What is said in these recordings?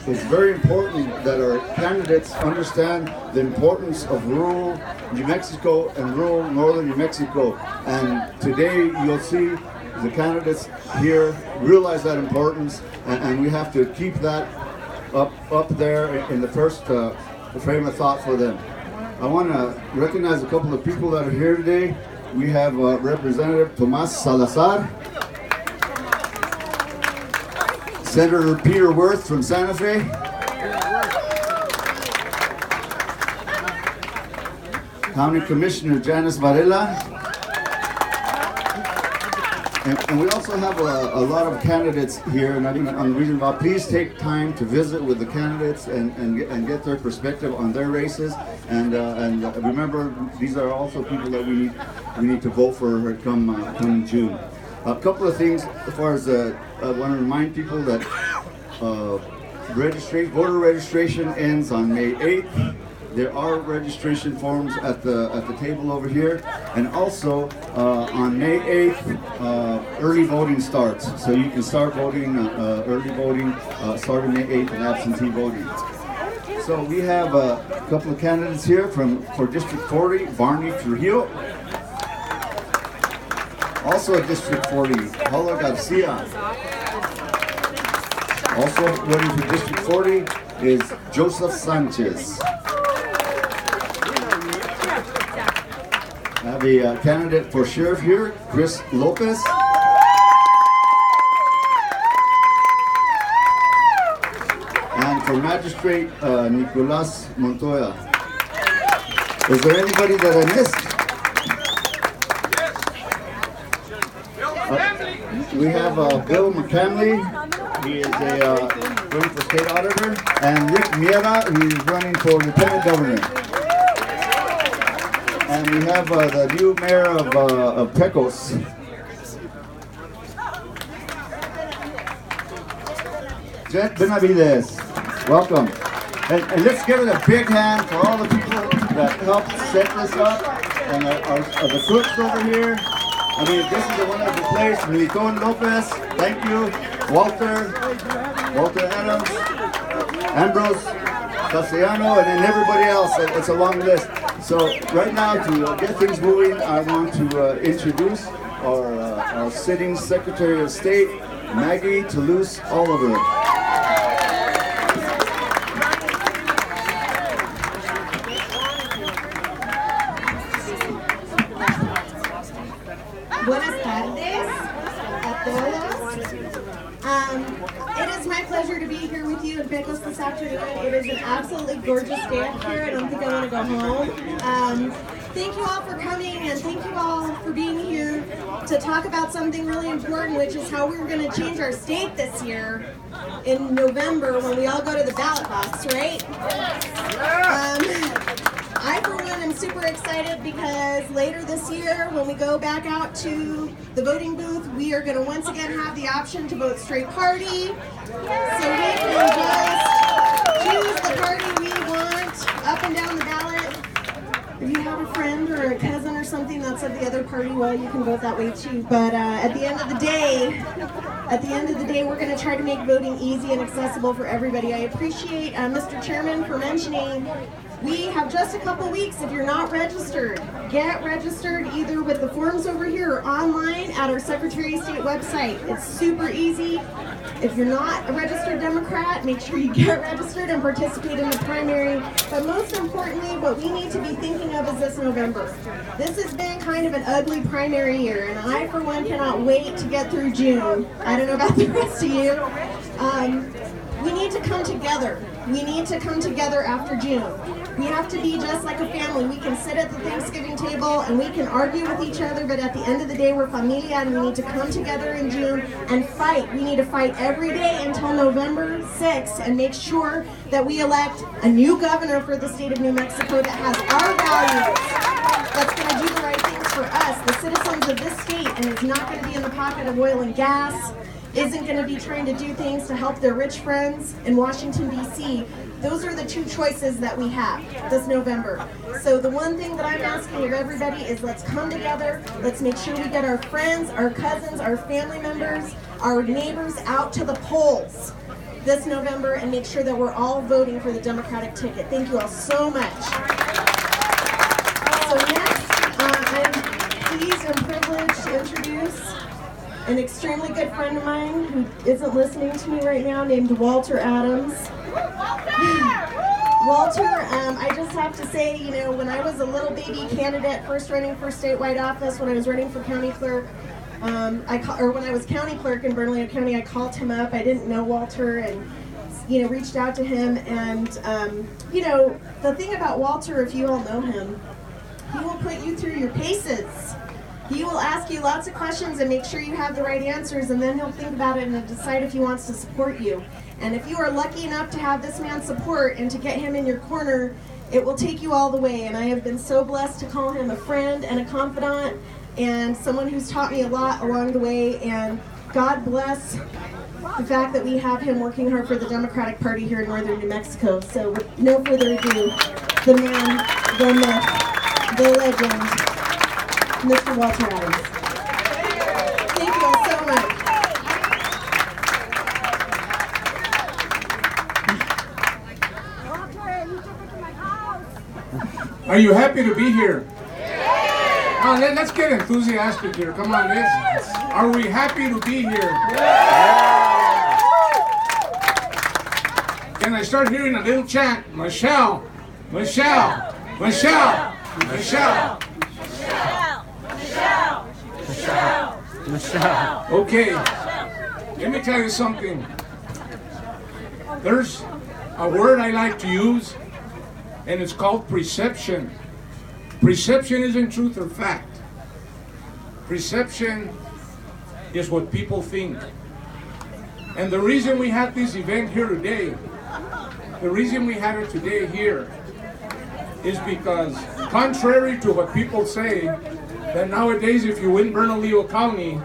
it's very important that our candidates understand the importance of rural New Mexico and rural northern New Mexico. And today you'll see the candidates here realize that importance, and we have to keep that up there in the first frame of thought for them. I want to recognize a couple of people that are here today. We have Representative Tomas Salazar, Senator Peter Worth from Santa Fe, County Commissioner Janice Varela, and we also have a lot of candidates here, and I'm on the reason why. Please take time to visit with the candidates and get their perspective on their races, and remember, these are also people that we need to vote for come June. A couple of things as far as I want to remind people that voter registration ends on May 8th. There are registration forms at the table over here, and also on May 8th, early voting starts. So you can start voting, early voting, starting May 8th, and absentee voting. So we have a couple of candidates here for District 40, Barney Trujillo. Also at District 40, Paula Garcia. Also running for District 40 is Joseph Sanchez. I have a candidate for sheriff here, Chris Lopez. And for magistrate, Nicolas Montoya. Is there anybody that I missed? We have Bill McCamley. He is running for state auditor, and Rick Miera, who is running for lieutenant governor. And we have the new mayor of Pecos. Jet Benavides, welcome. And let's give it a big hand for all the people that helped set this up, and the cooks over here. I mean, this is a wonderful place. Militon Lopez, thank you. Walter Adams, Ambrose Castellano, and then everybody else. It's a long list. So right now, to get things moving, I want to introduce our sitting Secretary of State, Maggie Toulouse Oliver. Buenas tardes a todos. It is my pleasure to be here with you in Pecos this afternoon. It is an absolutely gorgeous day up here. I don't think I want to go home. Thank you all for coming, and thank you all for being here to talk about something really important, which is how we're going to change our state this year in November when we all go to the ballot box, right? I, for one, am super excited because later this year, when we go back out to the voting booth, we are going to once again have the option to vote straight party. So we can just choose the party we want up and down the ballot. If you have a friend or a cousin or something that's of the other party, well, you can vote that way too. But at the end of the day, we're going to try to make voting easy and accessible for everybody. I appreciate Mr. Chairman for mentioning we have just a couple weeks. If you're not registered, get registered either with the forms over here or online at our Secretary of State website. It's super easy. If you're not a registered Democrat, make sure you get registered and participate in the primary. But most importantly, what we need to be thinking of is this November. This has been kind of an ugly primary year, and I, for one, cannot wait to get through June. I don't know about the rest of you. We need to come together. We need to come together after June. We have to be just like a family. We can sit at the Thanksgiving table and we can argue with each other, but at the end of the day, we're familia, and we need to come together in June and fight. We need to fight every day until November 6th and make sure that we elect a new governor for the state of New Mexico that has our values, that's going to do the right things for us, the citizens of this state, and is not going to be in the pocket of oil and gas, isn't going to be trying to do things to help their rich friends in Washington, D.C. Those are the two choices that we have this November. So the one thing that I'm asking of everybody is let's come together. Let's make sure we get our friends, our cousins, our family members, our neighbors out to the polls. this November and make sure that we're all voting for the Democratic ticket. Thank you all so much. So next, I'm pleased and privileged to introduce an extremely good friend of mine who isn't listening to me right now, named Walter Adams. Walter, I just have to say, you know, when I was a little baby candidate, first running for statewide office, when I was running for county clerk, when I was county clerk in Bernalillo County, I called him up. I didn't know Walter, and you know, reached out to him. And you know, the thing about Walter, if you all know him, he will put you through your paces. He will ask you lots of questions and make sure you have the right answers, and then he'll think about it and decide if he wants to support you. And if you are lucky enough to have this man's support and to get him in your corner, it will take you all the way. And I have been so blessed to call him a friend and a confidant and someone who's taught me a lot along the way. And God bless the fact that we have him working hard for the Democratic Party here in northern New Mexico. So with no further ado, the man, the myth, the legend, Mr. Walter Adams. Thank you all so much. Are you happy to be here? Yeah. Oh, let's get enthusiastic here. Come on, are we happy to be here? Yeah. Can I start hearing a little chant? Michelle, Michelle, Michelle, Michelle, Michelle, Michelle, Michelle. Okay, let me tell you something. There's a word I like to use, and it's called perception. Perception isn't truth or fact. Perception is what people think. And the reason we have this event here today, the reason we had it today here, is because contrary to what people say, that nowadays if you win Bernalillo County,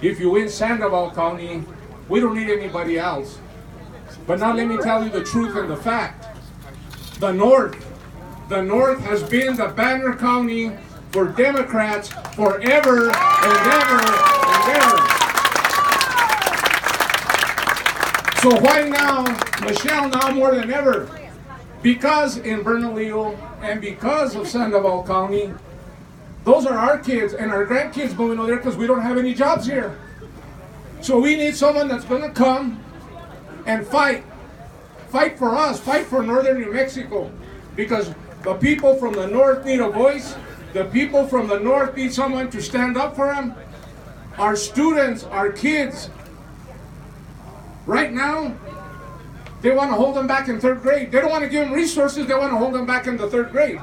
if you win Sandoval County, we don't need anybody else. But now let me tell you the truth and the fact. The North has been the banner county for Democrats forever and ever and ever. So why now, Michelle, now more than ever? Because in Bernalillo and because of Sandoval County, those are our kids and our grandkids moving over there because we don't have any jobs here. So we need someone that's going to come and fight for us, fight for northern New Mexico, because the people from the north need a voice. The people from the north need someone to stand up for them. Our students, our kids, right now, they want to hold them back in third grade. They don't want to give them resources, they want to hold them back in the third grade.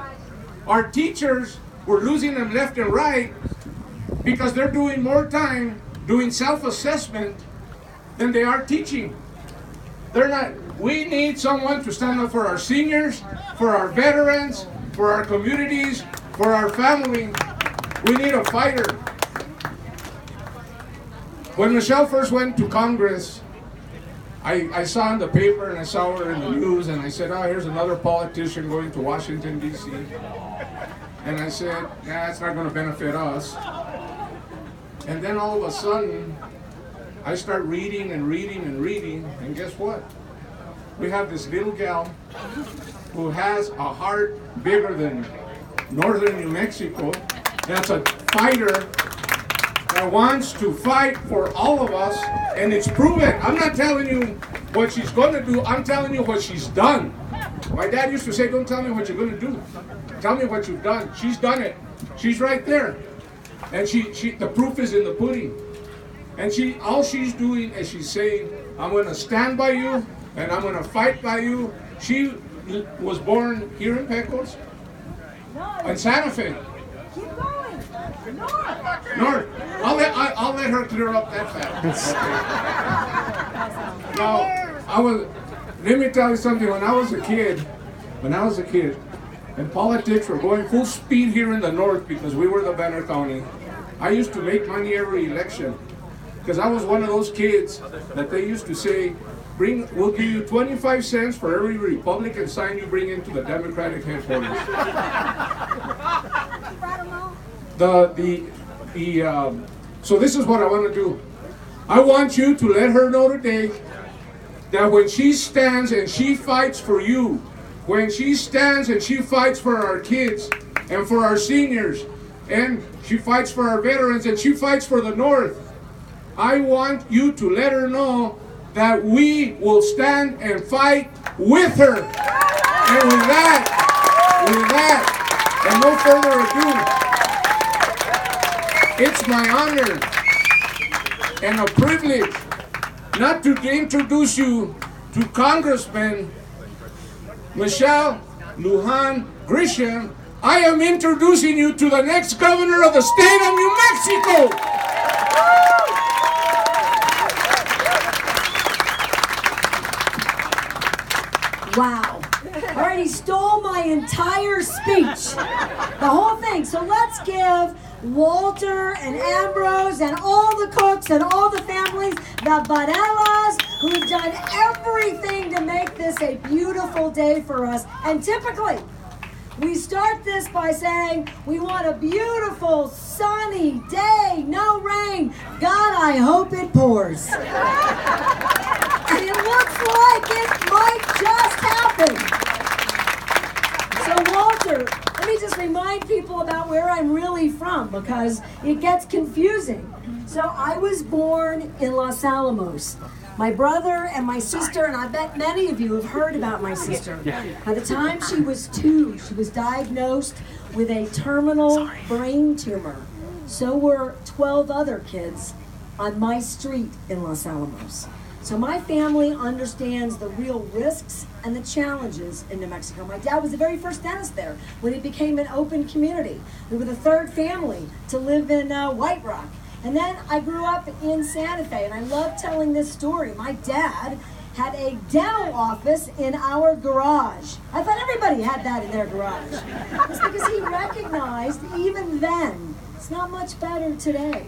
Our teachers, we're losing them left and right because they're doing more time doing self-assessment than they are teaching. They're not. We need someone to stand up for our seniors, for our veterans, for our communities, for our family. We need a fighter. When Michelle first went to Congress, I saw in the paper and I saw her in the news and I said, oh, here's another politician going to Washington, D.C. And I said, yeah, it's not going to benefit us. And then all of a sudden, I start reading and reading and reading, and guess what? We have this little gal who has a heart bigger than northern New Mexico. That's a fighter that wants to fight for all of us, and it's proven. I'm not telling you what she's going to do, I'm telling you what she's done. My dad used to say, don't tell me what you're going to do. Tell me what you've done. She's done it. She's right there. And the proof is in the pudding. And all she's doing is she's saying, I'm going to stand by you, and I'm going to fight by you. She was born here in Pecos, in Santa Fe. Keep going. North. I'll let her clear up that fact. Now, let me tell you something. When I was a kid, and politics were going full speed here in the north because we were the banner county, I used to make money every election. Because I was one of those kids that they used to say, we'll give you 25 cents for every Republican sign you bring into the Democratic headquarters. So this is what I want to do. I want you to let her know today that when she stands and she fights for you, when she stands and she fights for our kids and for our seniors, and she fights for our veterans and she fights for the North, I want you to let her know that we will stand and fight with her. And with that, and no further ado, it's my honor and a privilege not to introduce you to Congressman Michelle Lujan Grisham. I am introducing you to the next governor of the state of New Mexico. Wow. Already stole my entire speech. The whole thing. So let's give Walter and Ambrose and all the cooks and all the families, the Varellas, who've done everything to make this a beautiful day for us. And typically, we start this by saying, we want a beautiful, sunny day, no rain. God, I hope it pours. And it looks like it might just happen. So Walter, let me just remind people about where I'm really from, because it gets confusing. So I was born in Los Alamos. My brother and my sister, and I bet many of you have heard about my sister. By the time she was 2, she was diagnosed with a terminal brain tumor. So were 12 other kids on my street in Los Alamos. So my family understands the real risks and the challenges in New Mexico. My dad was the very first dentist there when it became an open community. We were the 3rd family to live in White Rock. And then I grew up in Santa Fe, and I love telling this story. My dad had a dental office in our garage. I thought everybody had that in their garage. It's because he recognized, even then, it's not much better today,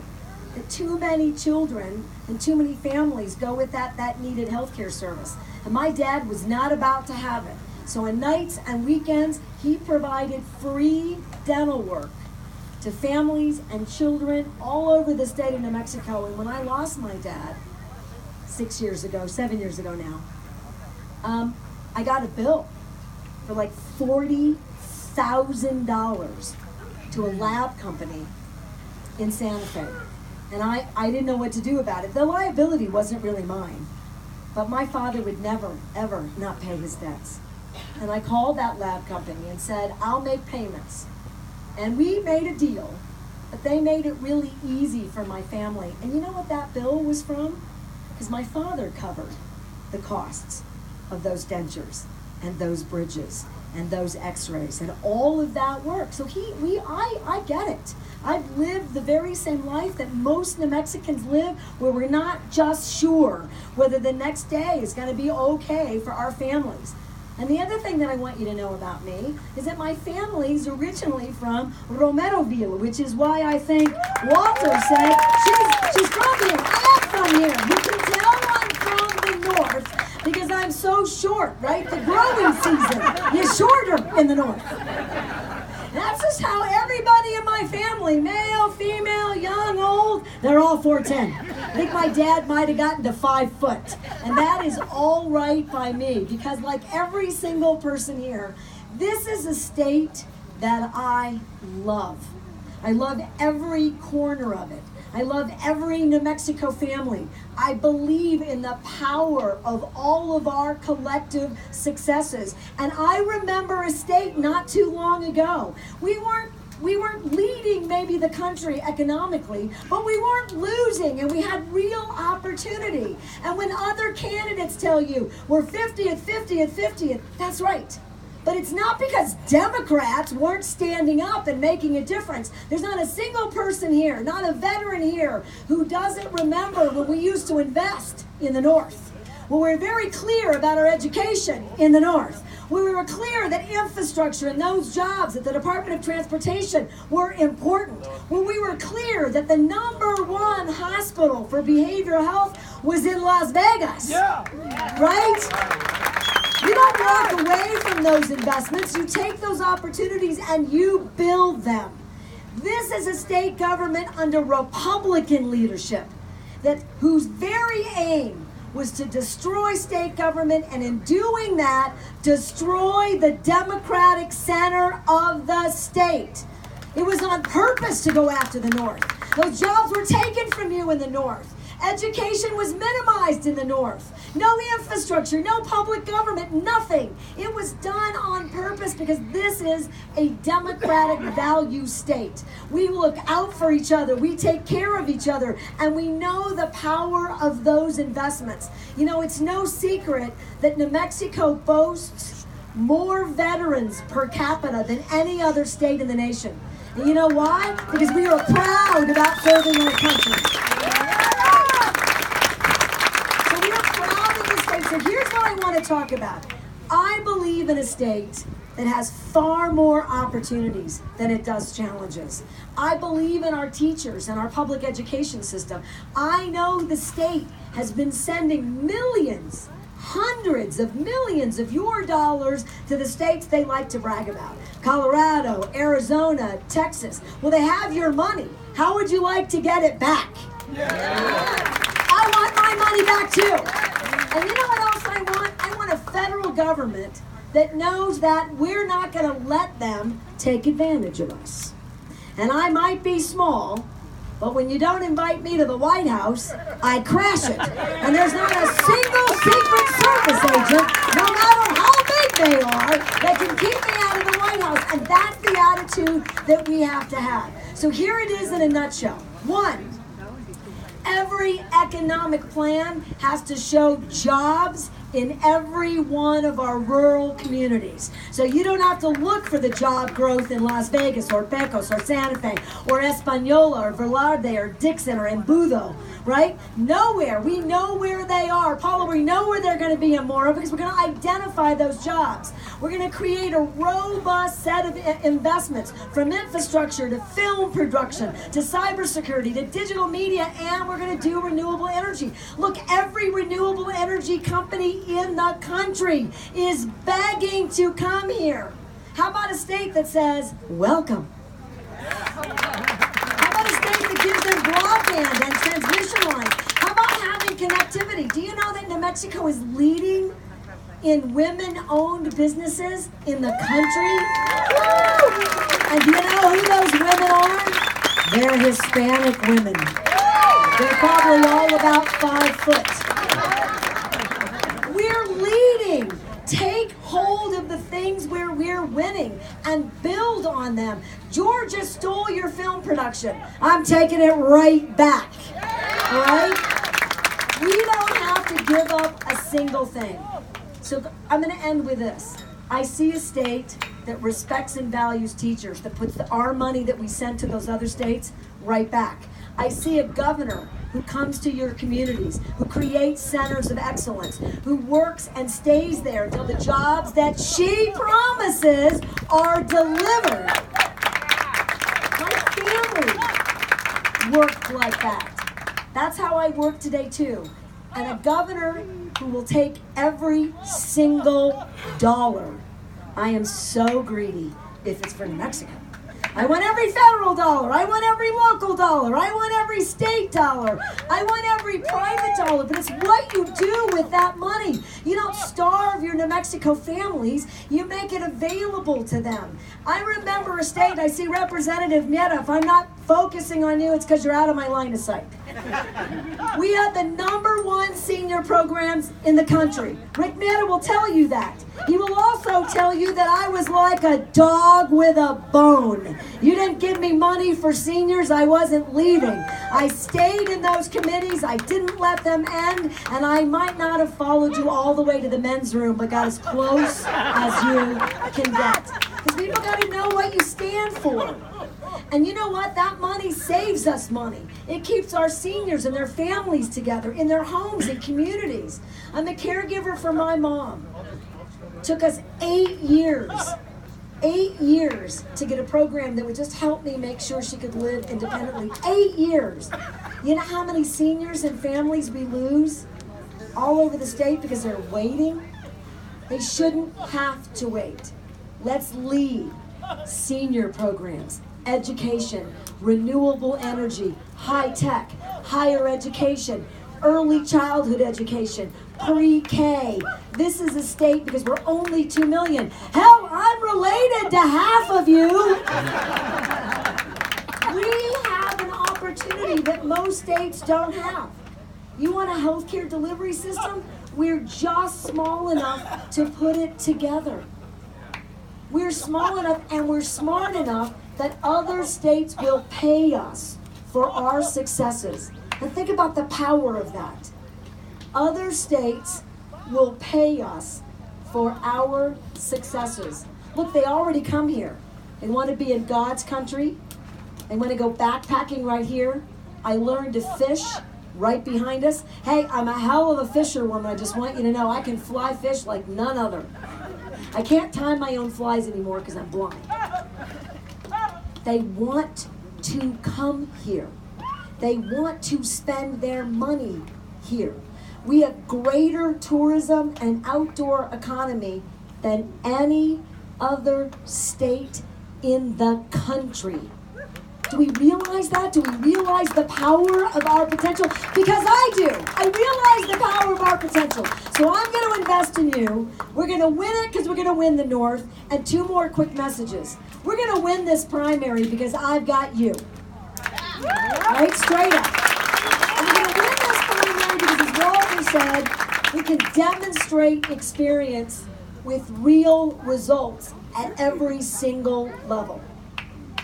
that too many children and too many families go without that needed healthcare service. And my dad was not about to have it. So on nights and weekends, he provided free dental work to families and children all over the state of New Mexico. And when I lost my dad 7 years ago now, I got a bill for like $40,000 to a lab company in Santa Fe. And I didn't know what to do about it. The liability wasn't really mine, but my father would never, ever not pay his debts. And I called that lab company and said, I'll make payments. And we made a deal, but they made it really easy for my family. And you know what that bill was from? Because my father covered the costs of those dentures and those bridges and those x-rays and all of that work. So I get it. I've lived the very same life that most New Mexicans live, where we're not just sure whether the next day is going to be okay for our families. And the other thing that I want you to know about me is that my family's originally from Romeroville, which is why I think Walter said she's from here. I am from here. You can tell I'm from the north because I'm so short, right? The growing season is shorter in the north. That's just how everybody in my family, male, female, young, old, they're all 4'10". I think my dad might have gotten to 5 foot. And that is all right by me, because like every single person here, this is a state that I love. I love every corner of it. I love every New Mexico family. I believe in the power of all of our collective successes. And I remember a state not too long ago. We weren't leading maybe the country economically, but we weren't losing, and we had real opportunity. And when other candidates tell you we're 50th, 50th, 50th, that's right. But it's not because Democrats weren't standing up and making a difference. There's not a single person here, not a veteran here, who doesn't remember when we used to invest in the North. When we were very clear about our education in the North. When we were clear that infrastructure and those jobs at the Department of Transportation were important. When we were clear that the #1 hospital for behavioral health was in Las Vegas. Yeah. Right? You don't walk away from those investments. You take those opportunities and you build them. This is a state government under Republican leadership whose very aim was to destroy state government, and in doing that, destroy the democratic center of the state. It was on purpose to go after the North. Those jobs were taken from you in the North. Education was minimized in the North. No infrastructure, no public government, nothing. It was done on purpose because this is a democratic value state. We look out for each other, we take care of each other, and we know the power of those investments. You know, it's no secret that New Mexico boasts more veterans per capita than any other state in the nation. And you know why? Because we are proud about serving our country. So here's what I want to talk about. I believe in a state that has far more opportunities than it does challenges. I believe in our teachers and our public education system. I know the state has been sending millions, hundreds of millions of your dollars to the states they like to brag about. Colorado, Arizona, Texas. Well, they have your money. How would you like to get it back? I want my money back too. And you know what else I want? I want a federal government that knows that we're not going to let them take advantage of us. And I might be small, but when you don't invite me to the White House, I crash it. And there's not a single Secret Service agent, no matter how big they are, that can keep me out of the White House. And that's the attitude that we have to have. So here it is in a nutshell. One, every economic plan has to show jobs in every one of our rural communities. So you don't have to look for the job growth in Las Vegas or Pecos or Santa Fe or Española or Velarde or Dixon or Embudo, right? Nowhere. We know where they are. Paula, we know where they're going to be in Mora because we're going to identify those jobs. We're going to create a robust set of investments from infrastructure to film production to cybersecurity to digital media, and we're going to do renewable energy. Look, every renewable energy company in the country is begging to come here. How about a state that says, welcome? How about a state that gives them broadband and transmission lines? How about having connectivity? Do you know that New Mexico is leading in women-owned businesses in the country? And do you know who those women are? They're Hispanic women. They're probably all about 5 foot. We're leading. Take hold of the things where we're winning and build on them. Georgia stole your film production. I'm taking it right back. All right? We don't have to give up a single thing. So I'm going to end with this. I see a state that respects and values teachers, that puts our money that we send to those other states right back. I see a governor who comes to your communities, who creates centers of excellence, who works and stays there until the jobs that she promises are delivered. My family worked like that. That's how I work today too. And a governor who will take every single dollar. I am so greedy if it's for New Mexico. I want every federal dollar. I want every local dollar. I want every state dollar. I want every private dollar. But it's what you do with that money. You don't starve your New Mexico families. You make it available to them. I remember a state, I see Representative Mieta. If I'm not focusing on you, it's because you're out of my line of sight. We had the #1 senior programs in the country. Rick Mieta will tell you that. He will also tell you that I was like a dog with a bone. You didn't give me money for seniors, I wasn't leaving. I stayed in those committees, I didn't let them end, and I might not have followed you all the way to the men's room, but got as close as you can get. Because people got to know what you stand for. And you know what? That money saves us money. It keeps our seniors and their families together in their homes and communities. I'm the caregiver for my mom. Took us 8 years. 8 years to get a program that would just help me make sure she could live independently. 8 years. You know how many seniors and families we lose all over the state because they're waiting? They shouldn't have to wait. Let's lead senior programs, education, renewable energy, high tech, higher education, early childhood education, pre-K. This is a state because we're only 2 million. Hell, I'm related to half of you. We have an opportunity that most states don't have. You want a healthcare delivery system? We're just small enough to put it together. We're small enough and we're smart enough that other states will pay us for our successes. And think about the power of that. Other states will pay us for our successes. Look, they already come here. They want to be in God's country. They want to go backpacking right here. I learned to fish right behind us. Hey, I'm a hell of a fisherwoman. I just want you to know I can fly fish like none other. I can't tie my own flies anymore because I'm blind. They want to come here. They want to spend their money here. We have greater tourism and outdoor economy than any other state in the country. Do we realize that? Do we realize the power of our potential? Because I do. I realize the power of our potential. So I'm going to invest in you. We're going to win it because we're going to win the North. And 2 more quick messages. We're going to win this primary because I've got you. Right? Straight up. And we're going to win this primary because, as Walter said, we can demonstrate experience with real results at every single level.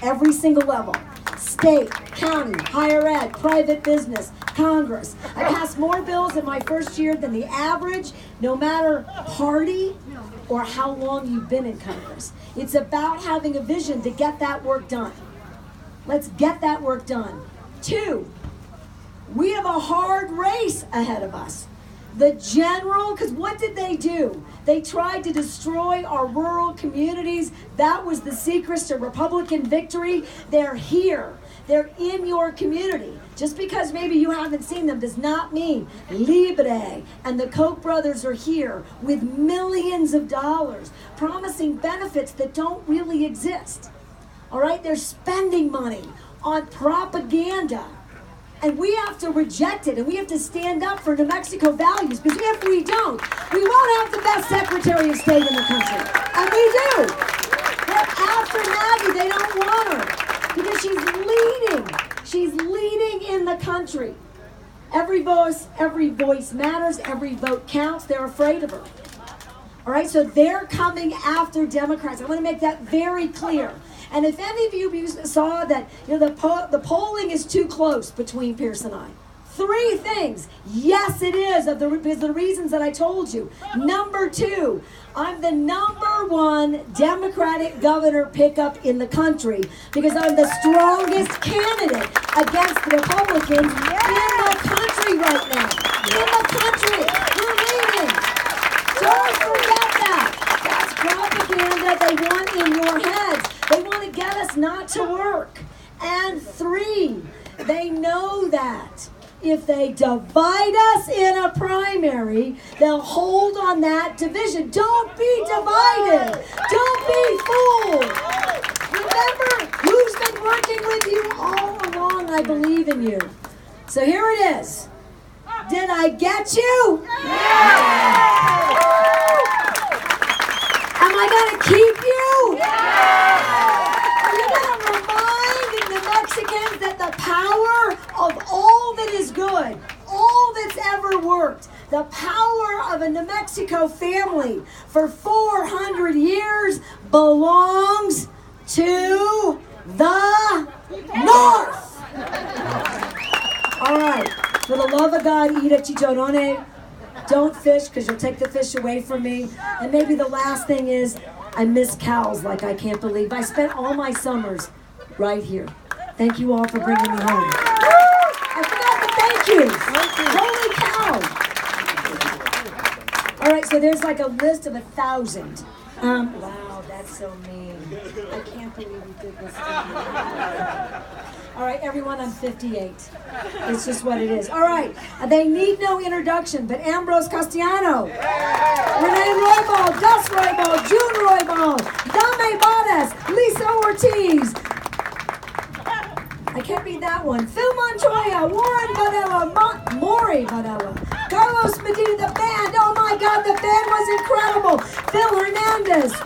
Every single level. State, county, higher ed, private business, Congress. I passed more bills in my first year than the average, no matter party or how long you've been in Congress. It's about having a vision to get that work done. Let's get that work done. 2, we have a hard race ahead of us. The general, because what did they do? They tried to destroy our rural communities. That was the secret to Republican victory. They're here. They're in your community. Just because maybe you haven't seen them does not mean Libre and the Koch brothers are here with millions of dollars, promising benefits that don't really exist. All right? They're spending money on propaganda. And we have to reject it, and we have to stand up for New Mexico values, because if we don't, we won't have the best Secretary of State in the country. And we do. They're after Maggie. They don't want her because she's leading. She's leading in the country. Every voice matters. Every vote counts. They're afraid of her. All right, so they're coming after Democrats. I want to make that very clear. And if any of you saw that, the polling is too close between Pierce and I. 3 things. Yes, it is, because of the reasons that I told you. Number 2, I'm the number 1 Democratic governor pickup in the country because I'm the strongest candidate against the Republicans in the country right now. In the country. We're leading. Don't forget that. That's propaganda they want in your heads. They want to get us not to work. And 3, they know that if they divide us in a primary, they'll hold on that division. Don't be divided. Don't be fooled. Remember who's been working with you all along. I believe in you. So here it is. Did I get you? Yeah. Am I going to keep you? Yeah. Are you going to remind the New Mexicans that the power of all that is good, all that's ever worked, the power of a New Mexico family for 400 years belongs to the North? All right. For the love of God, eat a chicharrone. Don't fish, because you'll take the fish away from me. And maybe the last thing is, I miss cows like I can't believe. I spent all my summers right here. Thank you all for bringing me home. I forgot the thank yous. Holy cow. All right, so there's like a list of 1,000. Wow, that's so mean. I can't believe we did this. All right, everyone, I'm 58. It's just what it is. All right, they need no introduction, but Ambrose Castellano, Renee Roybal, Gus Roybal, June Roybal, Dame Bades, Lisa Ortiz. I can't read that one. Phil Montoya, Warren Varela, Maury Varela. That band was incredible. Phil Hernandez. Is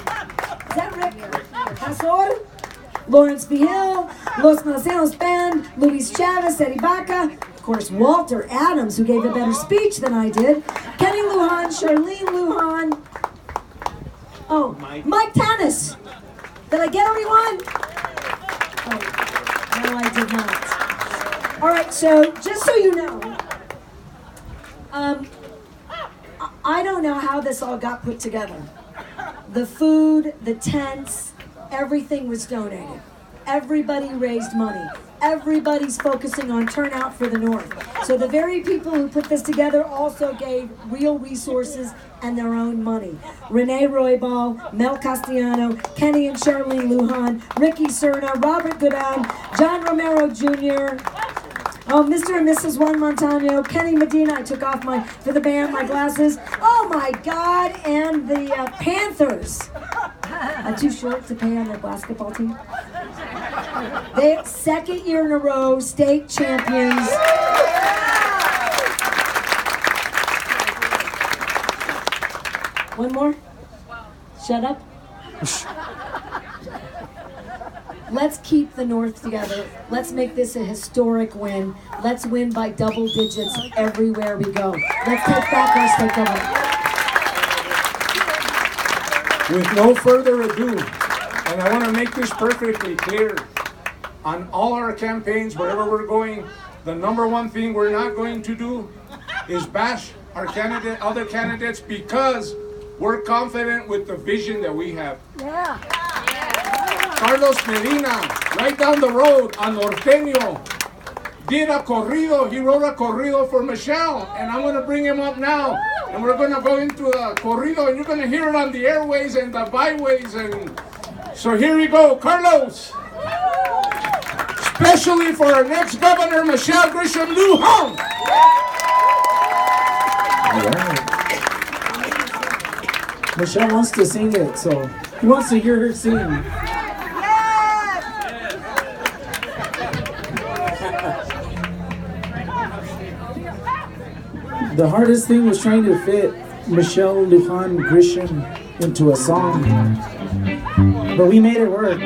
that Rick Casor? Lawrence B. Hill, Los Marcelos Band, Luis Chavez, Eddie Baca, of course, Walter Adams, who gave a better speech than I did, Kenny Lujan, Charlene Lujan, oh, Mike Tanis. Did I get everyone? Oh, no, I did not. All right, so just so you know, I don't know how this all got put together. The food, the tents, everything was donated. Everybody raised money. Everybody's focusing on turnout for the North. So the very people who put this together also gave real resources and their own money. Renee Roybal, Mel Castellano, Kenny and Charlene Lujan, Ricky Cerna, Robert Goodon, John Romero Jr., oh, Mr. and Mrs. Juan Montano, Kenny Medina, I took off for the band, my glasses. Oh my God, and the Panthers. I'm too short to pay on their basketball team. They, second year in a row, state champions. One more? Shut up. Let's keep the North together. Let's make this a historic win. Let's win by double digits everywhere we go. Let's take back our state government. With no further ado, and I want to make this perfectly clear, on all our campaigns, wherever we're going, the number one thing we're not going to do is bash our other candidates, because we're confident with the vision that we have. Yeah. Carlos Medina, right down the road on Norteño, did a corrido. He wrote a corrido for Michelle, and I'm going to bring him up now. And we're going to go into a corrido, and you're going to hear it on the airways and the byways. And so here we go, Carlos. Especially for our next governor, Michelle Grisham Lujan. All right. Michelle wants to sing it, so he wants to hear her sing. The hardest thing was trying to fit Michelle Lujan Grisham into a song, but we made it work.